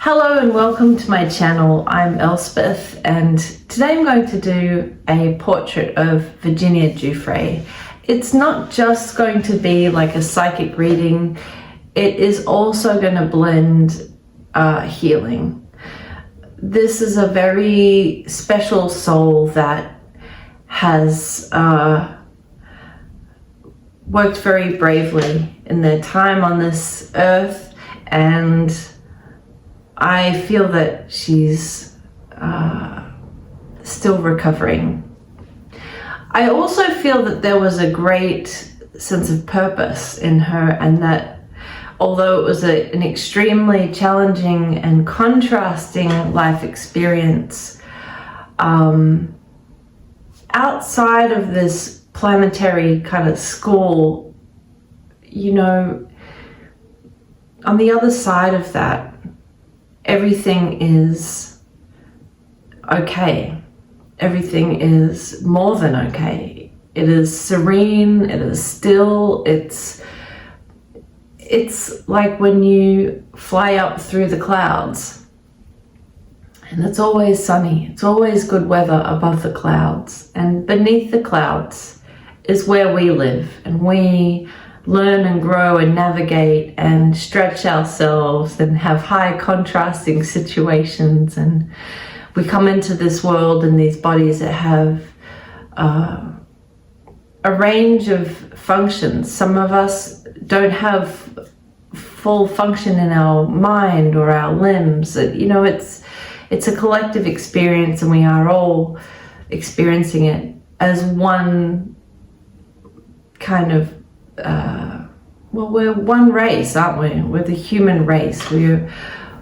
Hello and welcome to my channel. I'm Elspeth and today I'm going to do a portrait of Virginia Giuffre. It's not just going to be like a psychic reading, it is also going to blend healing. This is a very special soul that has worked very bravely in their time on this earth, and I feel that she's still recovering. I also feel that there was a great sense of purpose in her, and that although it was an extremely challenging and contrasting life experience, outside of this planetary kind of school, you know, on the other side of that, everything is okay. Everything is more than okay. It is serene, it is still, it's like when you fly up through the clouds and it's always sunny, it's always good weather above the clouds, and beneath the clouds is where we live, and we learn and grow and navigate and stretch ourselves and have high contrasting situations, and we come into this world in these bodies that have a range of functions. Some of us don't have full function in our mind or our limbs. You know, it's a collective experience, and we are all experiencing it as one kind of well, we're one race, aren't we? We're the human race. We're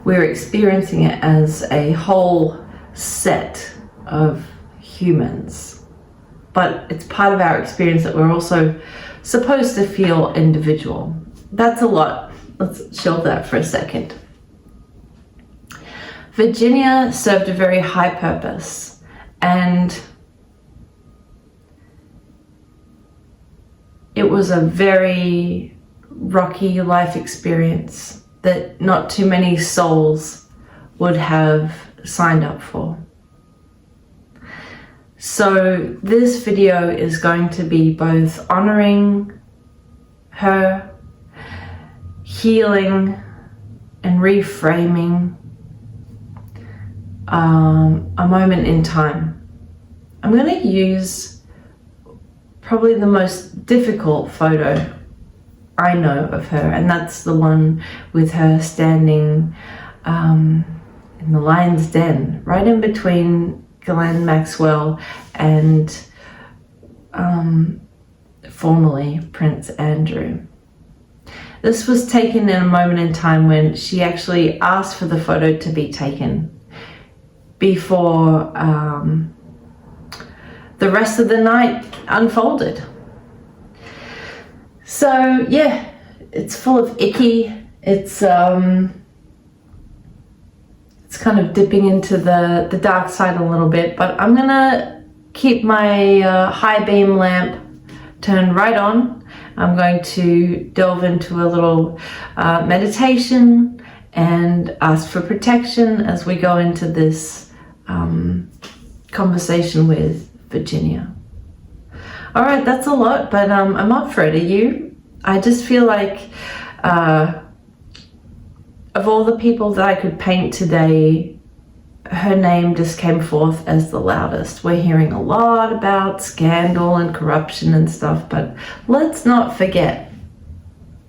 experiencing it as a whole set of humans. But it's part of our experience that we're also supposed to feel individual. That's a lot. Let's shelve that for a second. Virginia served a very high purpose, and it was a very rocky life experience that not too many souls would have signed up for. So this video is going to be both honoring her, healing, and reframing a moment in time. I'm going to use probably the most difficult photo I know of her, and that's the one with her standing in the lion's den, right in between Ghislaine Maxwell and formerly Prince Andrew. This was taken in a moment in time when she actually asked for the photo to be taken before the rest of the night unfolded. So yeah, it's full of icky. It's kind of dipping into the dark side a little bit, but I'm gonna keep my high beam lamp turned right on. I'm going to delve into a little meditation and ask for protection as we go into this conversation with Virginia. All right, that's a lot, but I'm up for it. Are you? I just feel like of all the people that I could paint today, her name just came forth as the loudest. We're hearing a lot about scandal and corruption and stuff, but let's not forget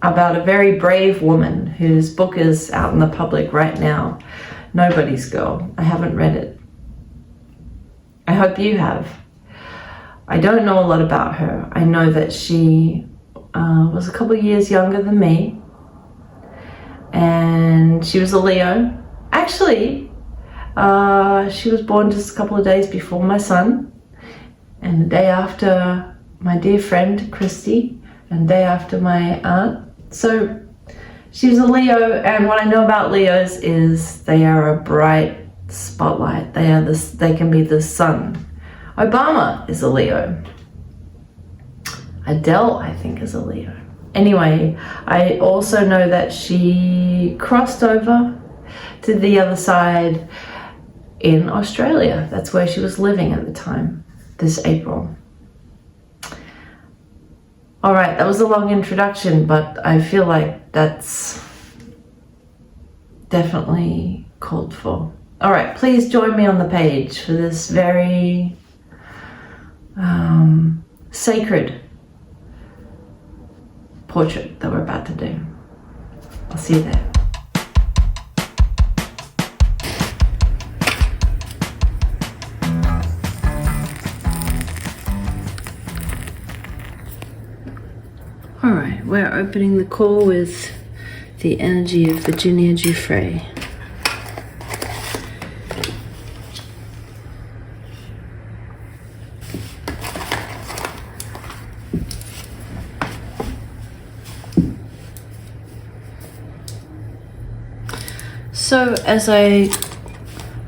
about a very brave woman whose book is out in the public right now, Nobody's Girl. I haven't read it. I hope you have. I don't know a lot about her. I know that she was a couple of years younger than me, and she was a Leo. Actually, she was born just a couple of days before my son, and the day after my dear friend Christy, and the day after my aunt. So she was a Leo, and what I know about Leos is they are a bright spotlight. They can be the sun. Obama is a Leo. Adele, I think, is a Leo. Anyway, I also know that she crossed over to the other side in Australia. That's where she was living at the time, this April. All right, that was a long introduction, but I feel like that's definitely called for. All right, please join me on the page for this very sacred portrait that we're about to do. I'll see you there. All right, we're opening the call with the energy of Virginia Giuffre. So as I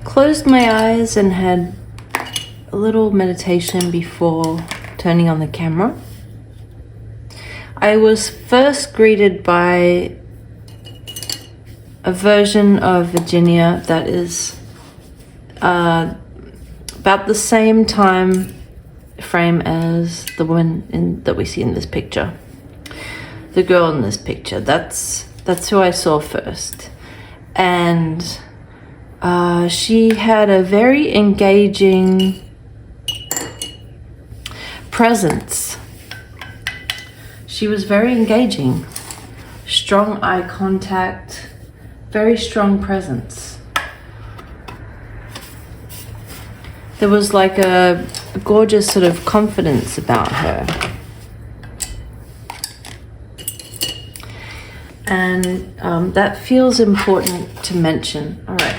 closed my eyes and had a little meditation before turning on the camera, I was first greeted by a version of Virginia that is about the same time frame as the woman that we see in this picture. The girl in this picture, that's who I saw first. And she had a very engaging presence. She was very engaging, strong eye contact, very strong presence. There was like a gorgeous sort of confidence about her. And that feels important to mention. All right,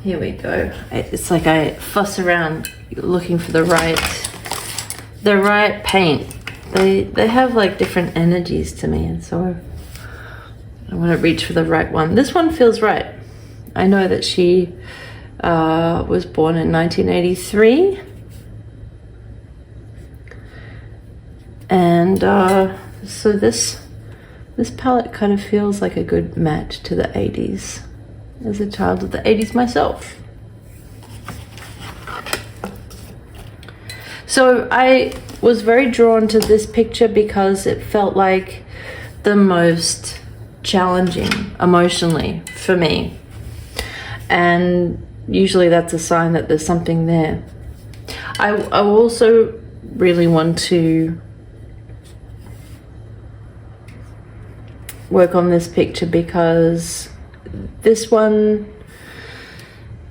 here we go. It's like I fuss around looking for the right paint. They have like different energies to me, and so I want to reach for the right one. This one feels right. I know that she was born in 1983, and so this palette kind of feels like a good match to the 80s. As a child of the 80s myself. So I was very drawn to this picture because it felt like the most challenging emotionally for me. And usually that's a sign that there's something there. I also really want to work on this picture because this one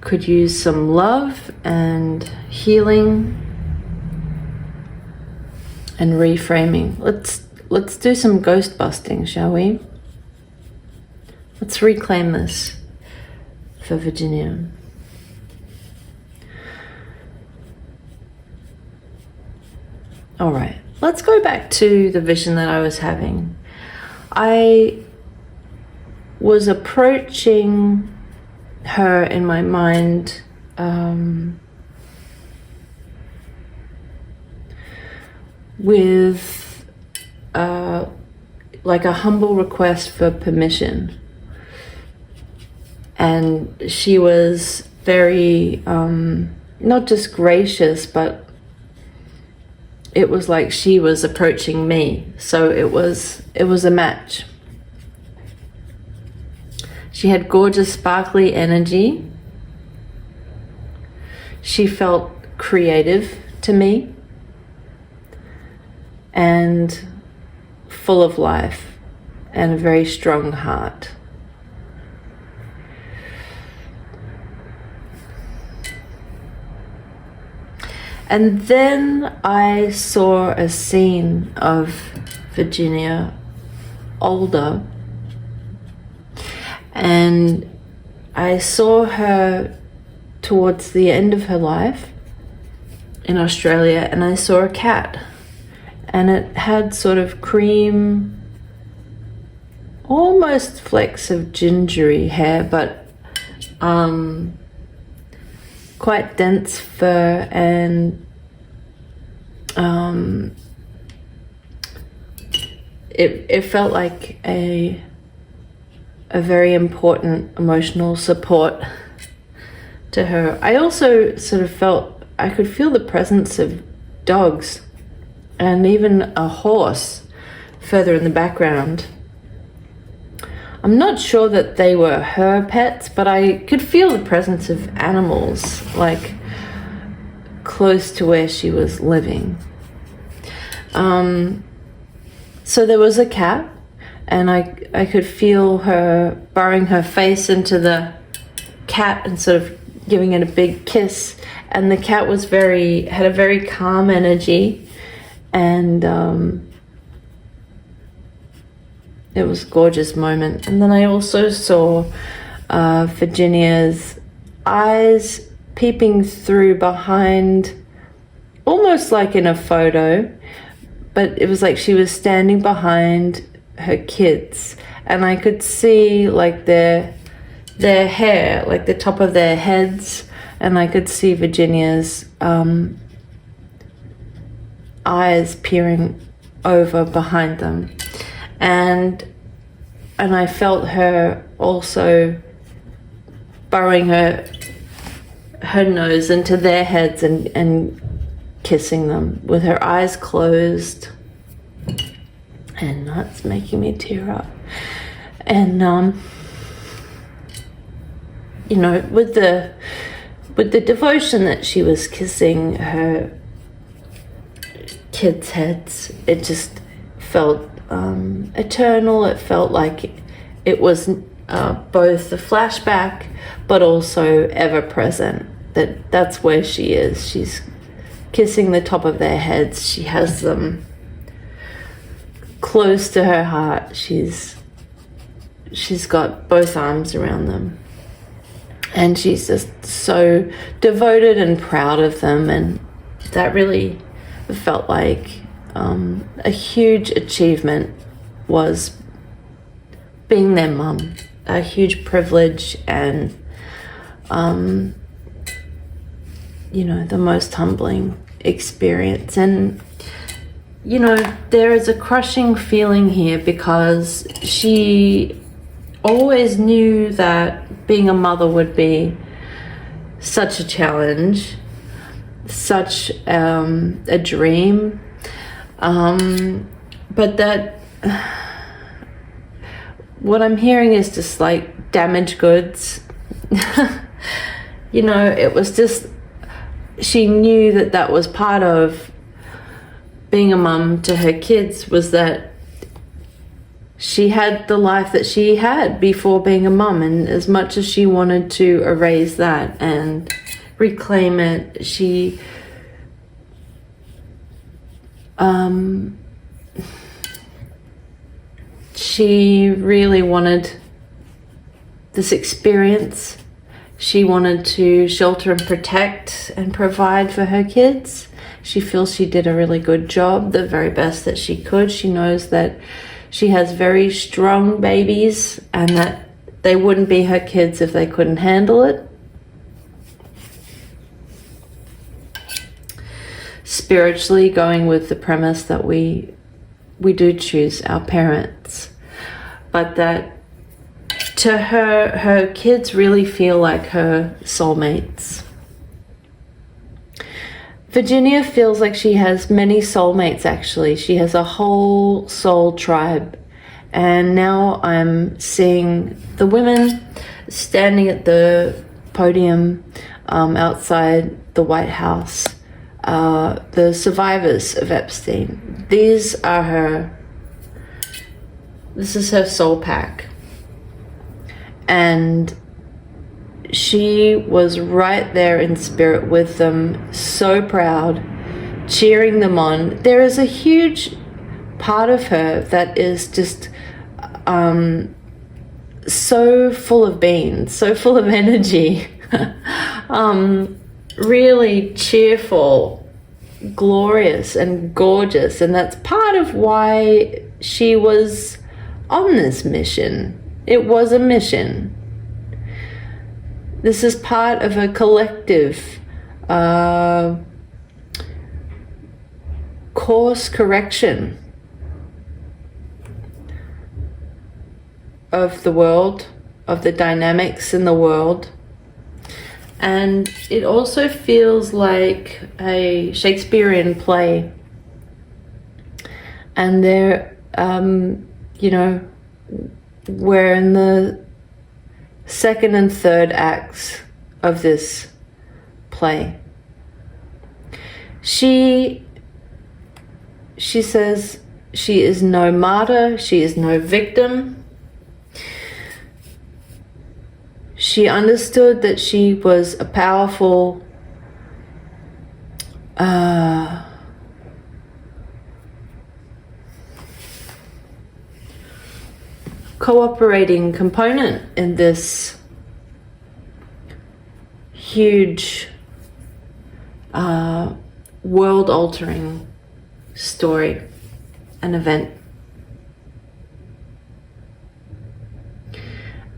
could use some love and healing and reframing. Let's do some ghost busting, shall we? Let's reclaim this for Virginia. All right, let's go back to the vision that I was having. I was approaching her in my mind with like a humble request for permission, and she was very not just gracious, but it was like she was approaching me, so it was a match. She had gorgeous sparkly energy. She felt creative to me and full of life and a very strong heart. And then I saw a scene of Virginia older, and I saw her towards the end of her life in Australia, and I saw a cat, and it had sort of cream, almost flecks of gingery hair, but quite dense fur, and it felt like a a very important emotional support to her. I also sort of felt, I could feel the presence of dogs and even a horse further in the background. I'm not sure that they were her pets, but I could feel the presence of animals, like close to where she was living. So there was a cat, and I could feel her burrowing her face into the cat and sort of giving it a big kiss. And the cat was had a very calm energy, and it was a gorgeous moment. And then I also saw Virginia's eyes peeping through behind, almost like in a photo, but it was like she was standing behind her kids, and I could see like their hair, like the top of their heads, and I could see Virginia's eyes peering over behind them. And I felt her also burrowing her nose into their heads and kissing them with her eyes closed. And that's making me tear up. And you know, with the devotion that she was kissing her kids' heads, it just felt eternal. It felt like it was both a flashback but also ever present. That's where she is. She's kissing the top of their heads. She has them close to her heart. She's got both arms around them, and she's just so devoted and proud of them. And that really felt like a huge achievement, was being their mum, a huge privilege, and you know, the most humbling experience. And you know, there is a crushing feeling here because she always knew that being a mother would be such a challenge, such a dream, but that what I'm hearing is just like damaged goods. You know, it was just, she knew that was part of being a mum to her kids, was that she had the life that she had before being a mum, and as much as she wanted to erase that and reclaim it, she really wanted this experience. She wanted to shelter and protect and provide for her kids. She feels she did a really good job, the very best that she could. She knows that she has very strong babies and that they wouldn't be her kids if they couldn't handle it. Spiritually, going with the premise that we do choose our parents, but that to her kids really feel like her soulmates. Virginia feels like she has many soulmates, actually. She has a whole soul tribe. And now I'm seeing the women standing at the podium outside the White House, the survivors of Epstein. This is her soul pack. And she was right there in spirit with them, so proud, cheering them on. There is a huge part of her that is just so full of beans, so full of energy, really cheerful, glorious and gorgeous. And that's part of why she was on this mission. It was a mission. This is part of a collective course correction. of the world, of the dynamics in the world. And it also feels like a Shakespearean play. And there, you know, we're in the second and third acts of this play. She says she is no martyr, she is no victim. She understood that she was a powerful cooperating component in this huge world-altering story, an event.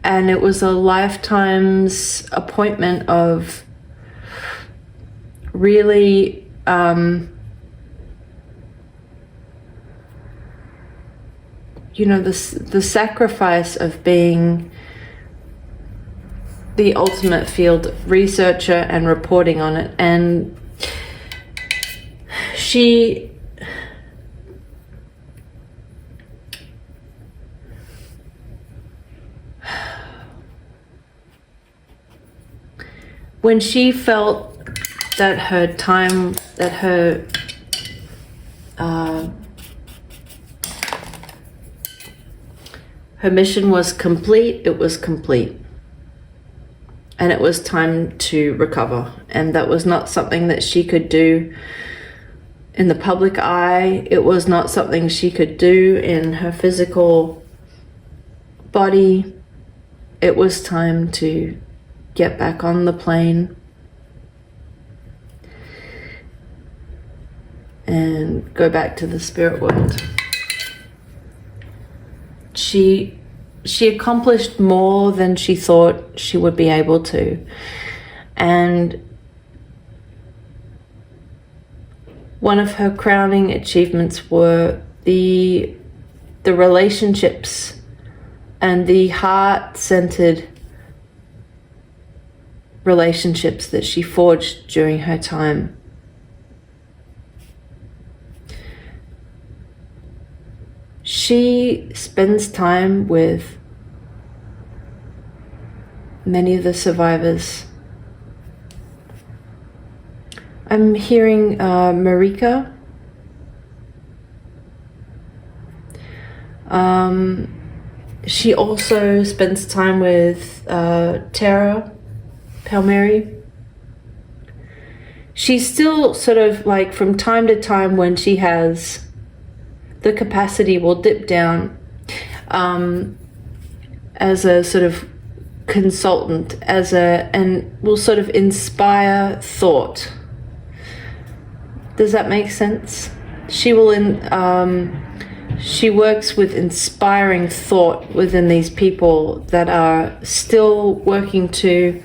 And it was a lifetime's appointment of really you know, the sacrifice of being the ultimate field researcher and reporting on it. And she when she felt that her time, that her mission was complete, it was complete. And it was time to recover. And that was not something that she could do in the public eye. It was not something she could do in her physical body. It was time to get back on the plane and go back to the spirit world. She accomplished more than she thought she would be able to. And one of her crowning achievements were the relationships and the heart-centered relationships that she forged during her time. She spends time with many of the survivors. I'm hearing Marika. She also spends time with Tara Palmieri. She's still sort of like, from time to time when she has the capacity, will dip down as a sort of consultant, and will sort of inspire thought. Does that make sense? She works with inspiring thought within these people that are still working to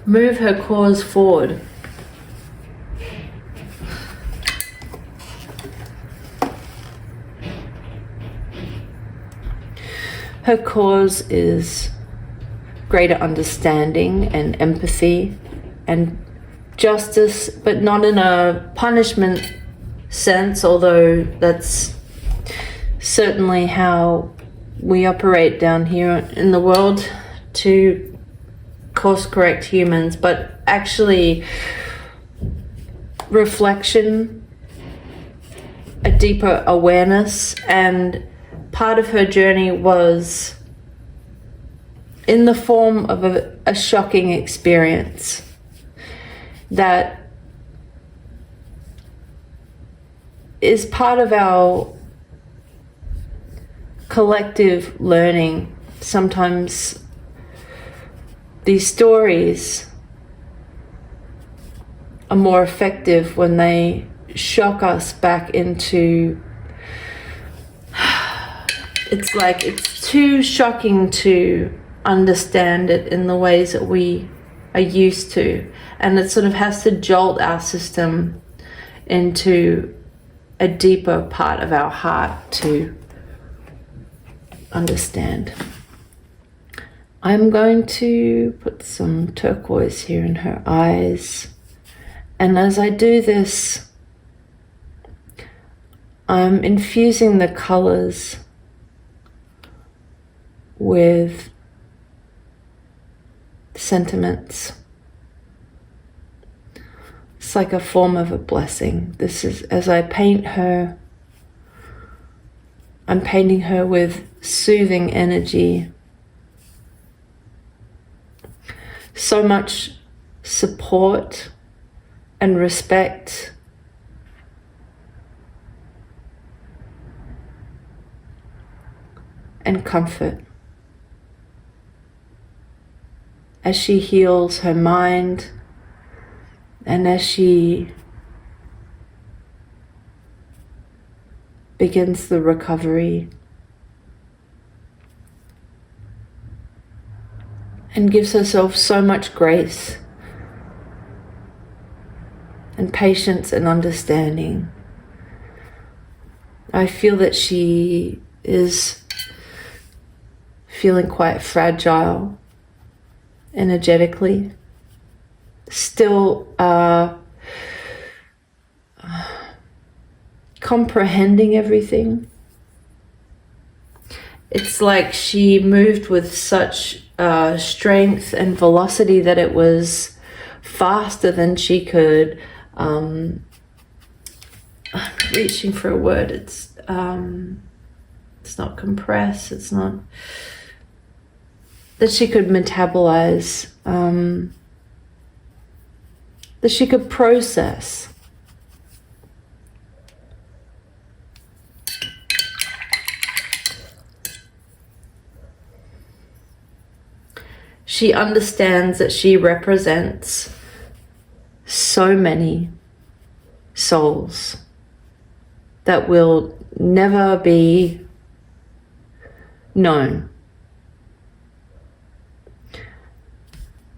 move her cause forward. Her cause is greater understanding and empathy and justice, but not in a punishment sense, although that's certainly how we operate down here in the world to course correct humans, but actually reflection, a deeper awareness. And part of her journey was in the form of a shocking experience that is part of our collective learning. Sometimes these stories are more effective when they shock us back into, it's like it's too shocking to understand it in the ways that we are used to, and it sort of has to jolt our system into a deeper part of our heart to understand. I'm going to put some turquoise here in her eyes. And as I do this, I'm infusing the colors with sentiments. It's like a form of a blessing. This is, as I paint her, I'm painting her with soothing energy. So much support and respect. And comfort. As she heals her mind and as she begins the recovery and gives herself so much grace and patience and understanding. I feel that she is feeling quite fragile energetically, still comprehending everything. It's like she moved with such strength and velocity that it was faster than she could, I'm reaching for a word, it's not compress, it's not, that she could metabolize, that she could process. She understands that she represents so many souls that will never be known.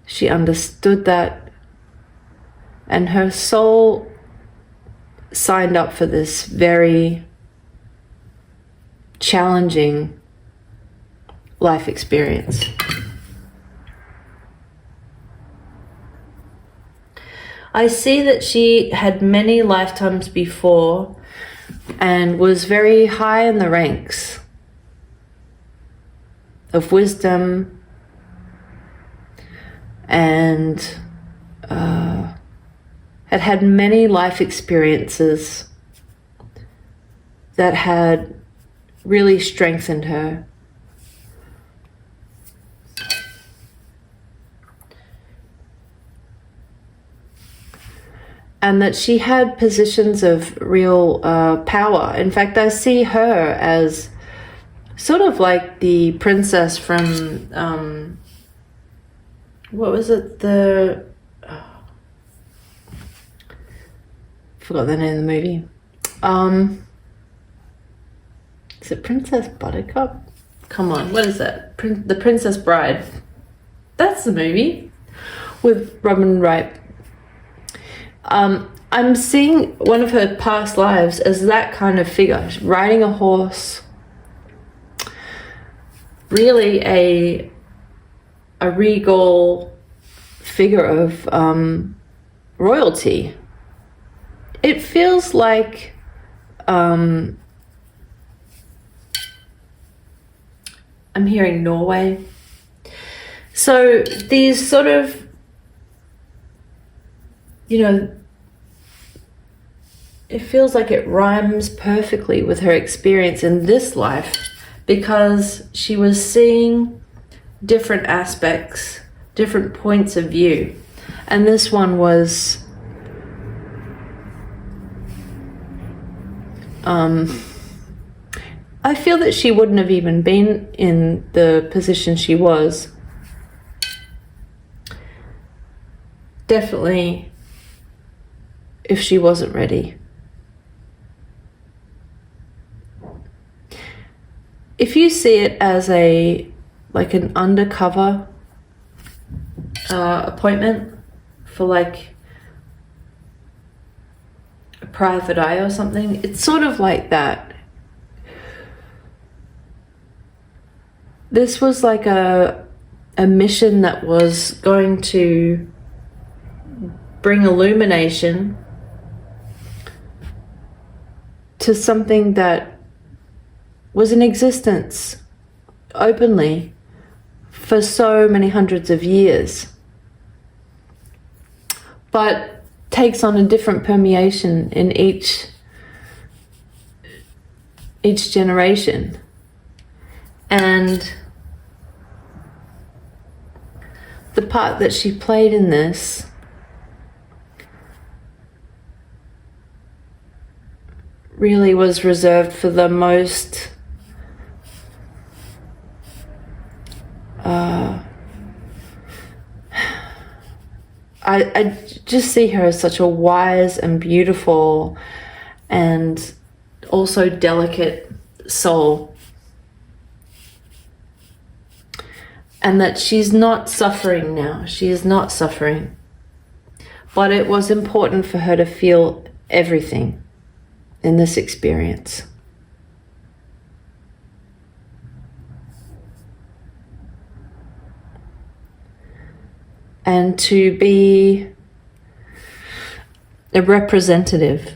She understood that, and her soul signed up for this very challenging life experience. I see that she had many lifetimes before and was very high in the ranks of wisdom and had had many life experiences that had really strengthened her. And that she had positions of real power. In fact, I see her as sort of like the princess from, what was it? Forgot the name of the movie. Is it Princess Buttercup? Come on, what is that? The Princess Bride. That's the movie with Robin Wright. I'm seeing one of her past lives as that kind of figure, riding a horse, really a regal figure of royalty. It feels like I'm hearing Norway. So these sort of, you know, it feels like it rhymes perfectly with her experience in this life because she was seeing different aspects, different points of view. And this one was I feel that she wouldn't have even been in the position she was. Definitely if she wasn't ready. If you see it as like an undercover appointment for like a private eye or something, it's sort of like that. this was like a mission that was going to bring illumination to something that was in existence openly for so many hundreds of years, but takes on a different permeation in each generation. And the part that she played in this really was reserved for the most I just see her as such a wise and beautiful and also delicate soul. And that she's not suffering now. She is not suffering. But it was important for her to feel everything in this experience. And to be a representative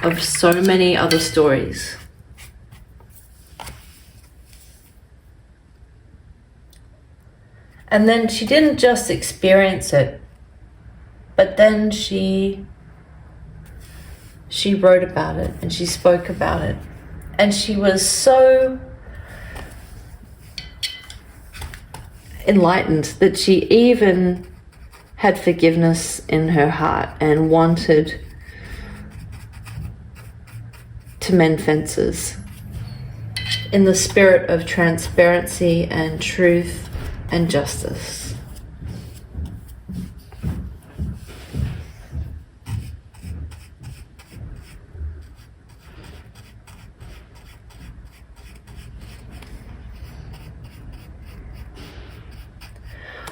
of so many other stories. And then she didn't just experience it, but then she wrote about it and she spoke about it. And she was so enlightened that she even had forgiveness in her heart and wanted to mend fences in the spirit of transparency and truth and justice.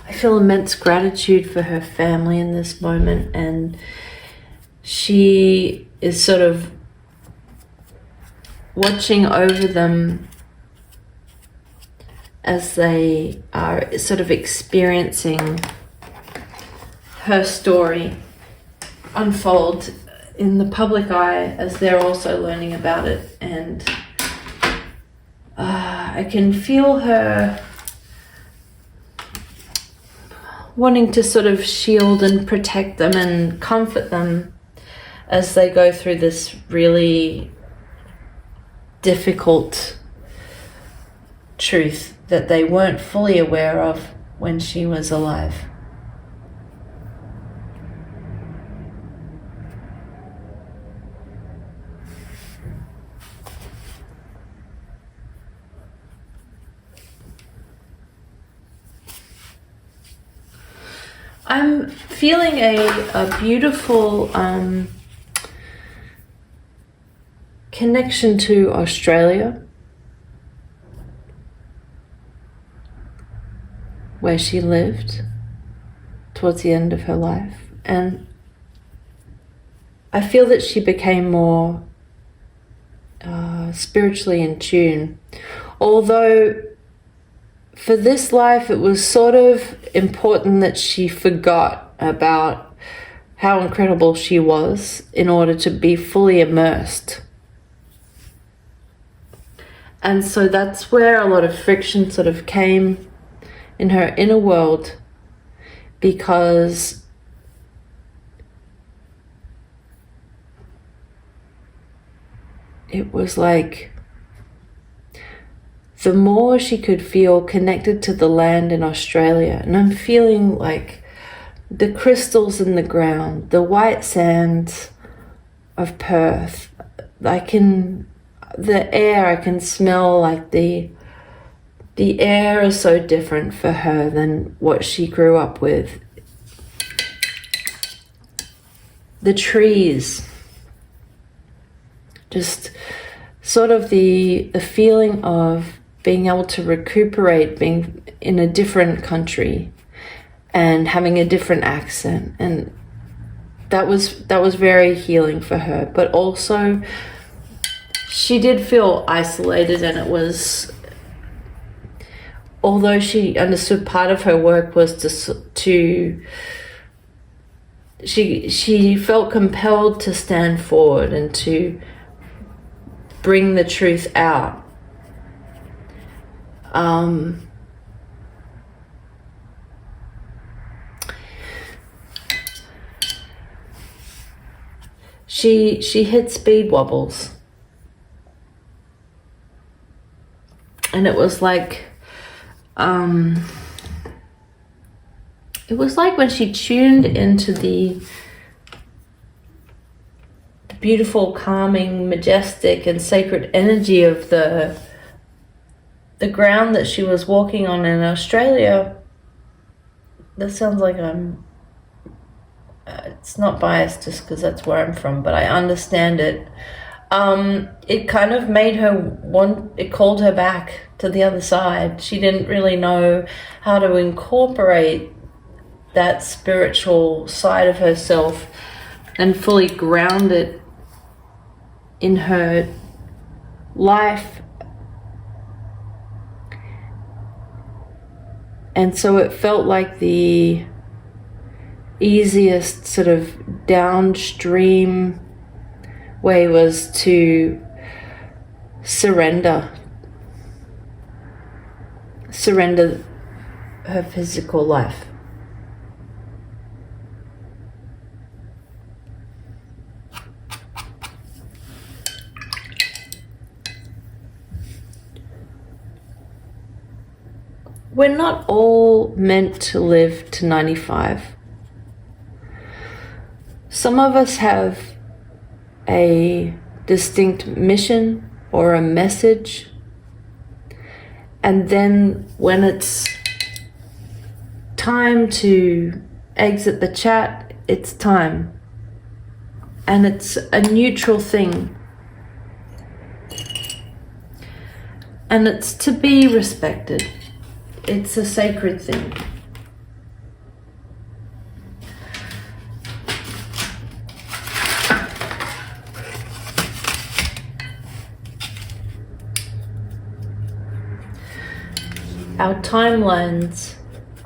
I feel immense gratitude for her family in this moment, and she is sort of watching over them as they are sort of experiencing her story unfold in the public eye as they're also learning about it. And I can feel her wanting to sort of shield and protect them and comfort them as they go through this really difficult truth that they weren't fully aware of when she was alive. I'm feeling a beautiful connection to Australia, where she lived towards the end of her life. And I feel that she became more spiritually in tune. Although for this life, it was sort of important that she forgot about how incredible she was in order to be fully immersed. And so that's where a lot of friction sort of came in her inner world, because it was like the more she could feel connected to the land in Australia, and I'm feeling like the crystals in the ground, the white sands of Perth, the air, I can smell like the air is so different for her than what she grew up with. The trees, just sort of the feeling of being able to recuperate, being in a different country and having a different accent. And that was very healing for her. But also she did feel isolated, and it was although she understood part of her work was she felt compelled to stand forward and to bring the truth out. She hit speed wobbles, and it was like when she tuned into the beautiful, calming, majestic, and sacred energy of the ground that she was walking on in Australia. That sounds like I'm it's not biased just because that's where I'm from, but I understand it. It kind of made her it called her back to the other side. She didn't really know how to incorporate that spiritual side of herself and fully ground it in her life. And so it felt like the easiest sort of downstream way was to surrender her physical life. We're not all meant to live to 95. Some of us have a distinct mission or a message, and then when it's time to exit the chat, it's time. And it's a neutral thing. And it's to be respected. It's a sacred thing. Our timelines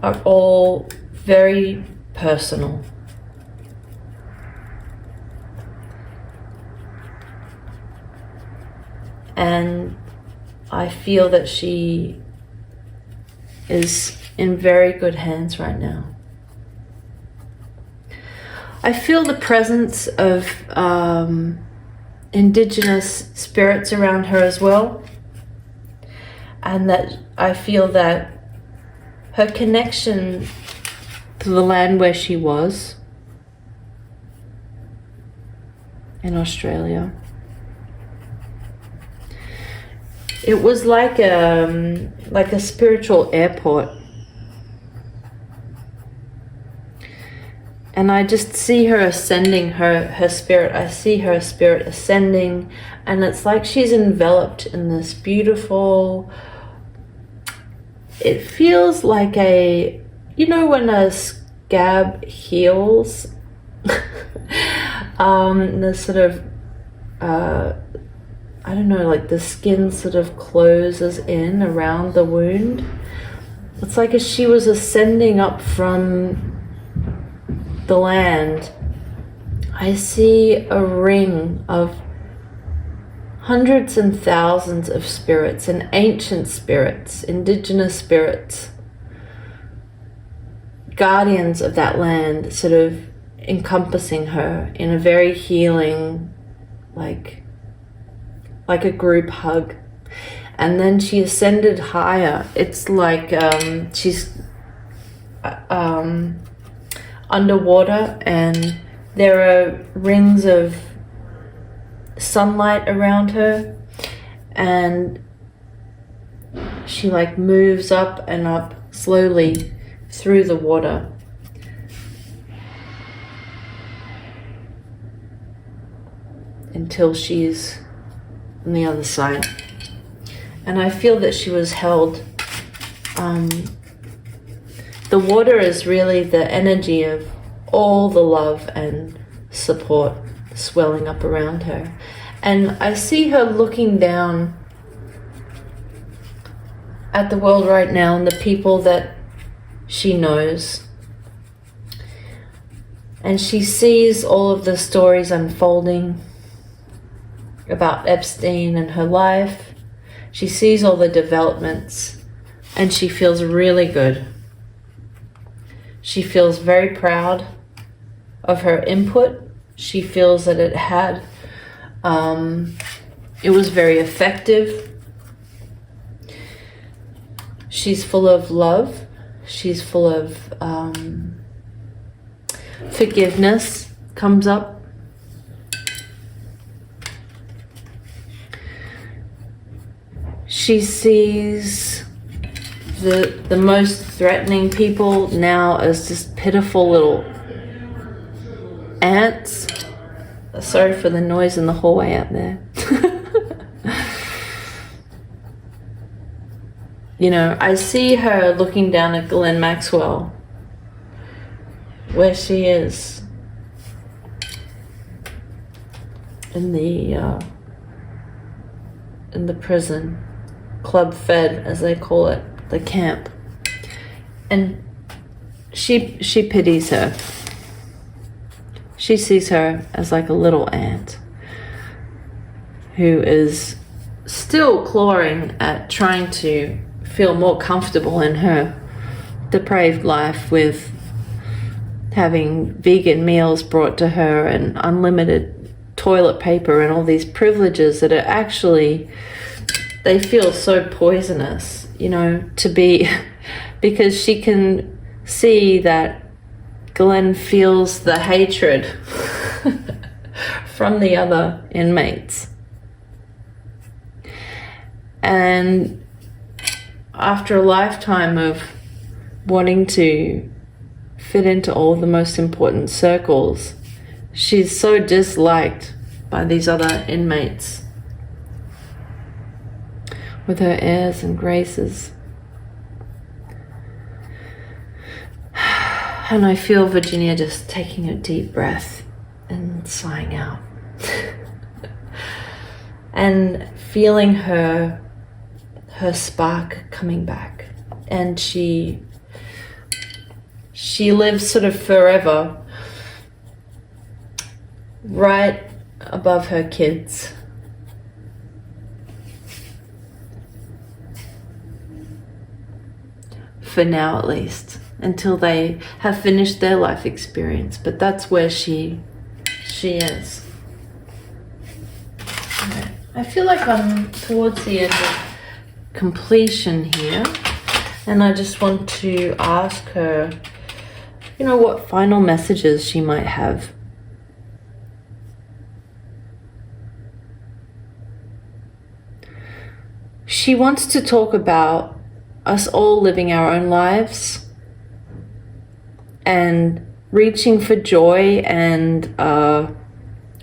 are all very personal. And I feel that she is in very good hands right now. I feel the presence of indigenous spirits around her as well. And that I feel that her connection to the land where she was in Australia, it was like a spiritual airport. And I just see her ascending, her spirit. I see her spirit ascending, and it's like she's enveloped in this beautiful, it feels like when a scab heals, the sort of, I don't know, like the skin sort of closes in around the wound. It's like as she was ascending up from the land, I see a ring of hundreds and thousands of spirits, and ancient spirits, indigenous spirits, guardians of that land, sort of encompassing her in a very healing, like a group hug. And then she ascended higher. It's like she's underwater, and there are rings of sunlight around her, and she like moves up and up slowly through the water. Until she's on the other side. And I feel that she was held. The water is really the energy of all the love and support swelling up around her. And I see her looking down at the world right now and the people that she knows. And she sees all of the stories unfolding about Epstein and her life. She sees all the developments and she feels really good. She feels very proud of her input. She feels that it was very effective. She's full of love. She's full of forgiveness comes up. She sees the most threatening people now as just pitiful little ants. Sorry for the noise in the hallway out there. You know, I see her looking down at Ghislaine Maxwell, where she is in the prison, Club Fed, as they call it, the camp, and she pities her. She sees her as like a little ant who is still clawing at trying to feel more comfortable in her depraved life with having vegan meals brought to her and unlimited toilet paper and all these privileges that are actually, they feel so poisonous, you know, to be, because she can see that Glenn feels the hatred from the other inmates. And after a lifetime of wanting to fit into all the most important circles, she's so disliked by these other inmates with her airs and graces. And I feel Virginia just taking a deep breath and sighing out. And feeling her spark coming back. And she lives sort of forever right above her kids. For now, at least, until they have finished their life experience. But that's where she is. Okay. I feel like I'm towards the end of completion here, and I just want to ask her, you know, what final messages she might have. She wants to talk about us all living our own lives and reaching for joy and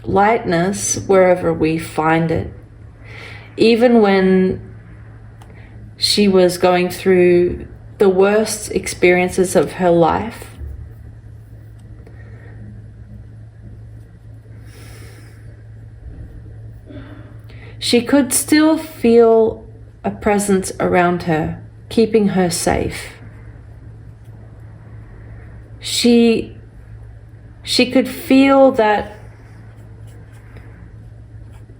lightness wherever we find it. Even when she was going through the worst experiences of her life, she could still feel a presence around her, keeping her safe. She could feel that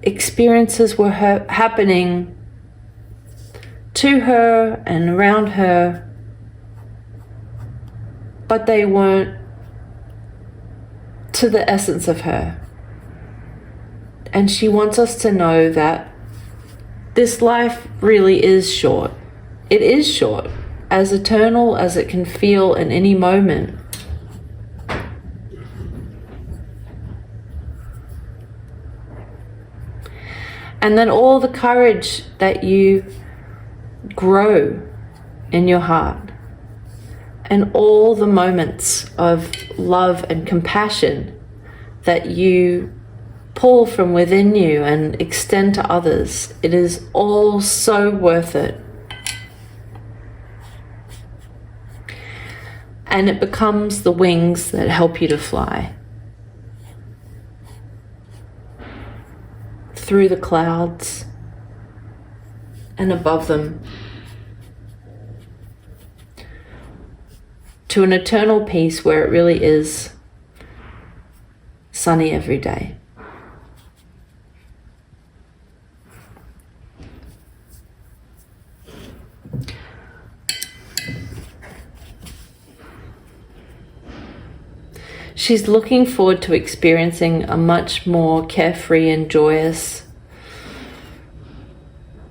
experiences were happening to her and around her, but they weren't to the essence of her. And she wants us to know that this life really is short. It is short, as eternal as it can feel in any moment. And then all the courage that you grow in your heart, and all the moments of love and compassion that you pull from within you and extend to others, it is all so worth it. And it becomes the wings that help you to fly through the clouds and above them, to an eternal peace where it really is sunny every day. She's looking forward to experiencing a much more carefree and joyous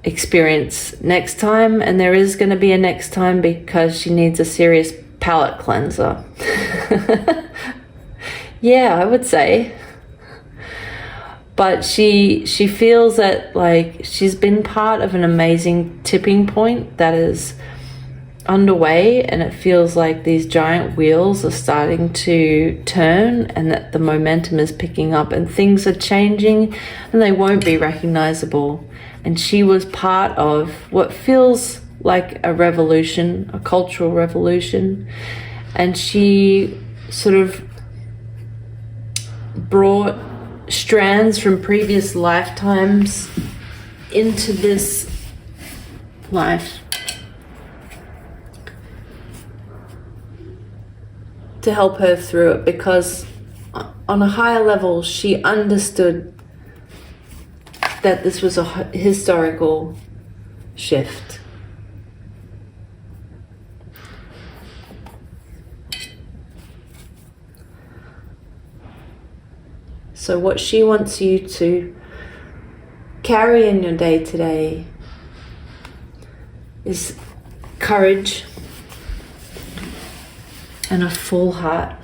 experience next time, and there is going to be a next time because she needs a serious palate cleanser. Yeah, I would say. But she feels that like she's been part of an amazing tipping point that is underway, and it feels like these giant wheels are starting to turn, and that the momentum is picking up and things are changing and they won't be recognizable. And she was part of what feels like a revolution, a cultural revolution, and she sort of brought strands from previous lifetimes into this life to help her through it, because on a higher level she understood that this was a historical shift. So what she wants you to carry in your day today is courage and a full heart.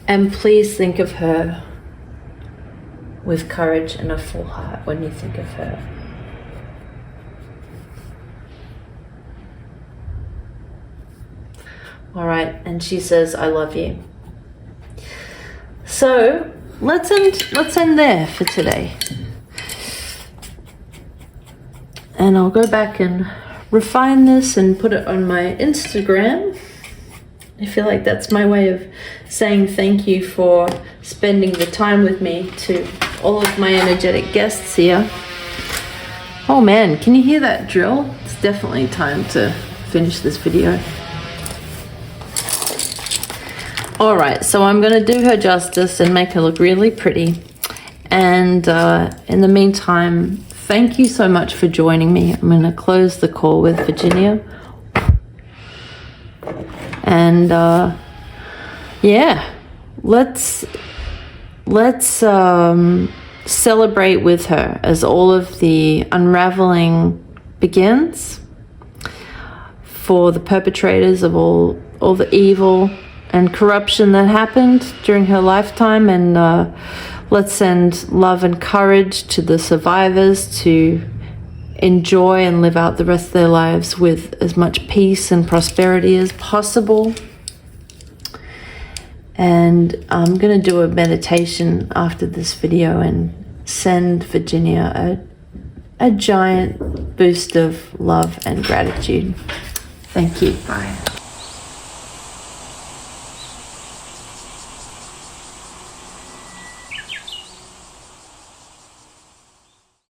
And please think of her with courage and a full heart when you think of her. All right, and she says, I love you. So let's end there for today. And I'll go back and refine this and put it on my Instagram. I feel like that's my way of saying thank you for spending the time with me, to all of my energetic guests here. Oh man, can you hear that drill? It's definitely time to finish this video. All right, so I'm gonna do her justice and make her look really pretty. And in the meantime, thank you so much for joining me. I'm gonna close the call with Virginia. And yeah, let's celebrate with her as all of the unraveling begins for the perpetrators of all the evil and corruption that happened during her lifetime. And let's send love and courage to the survivors to enjoy and live out the rest of their lives with as much peace and prosperity as possible. And I'm going to do a meditation after this video and send Virginia a giant boost of love and gratitude. Thank you. Bye.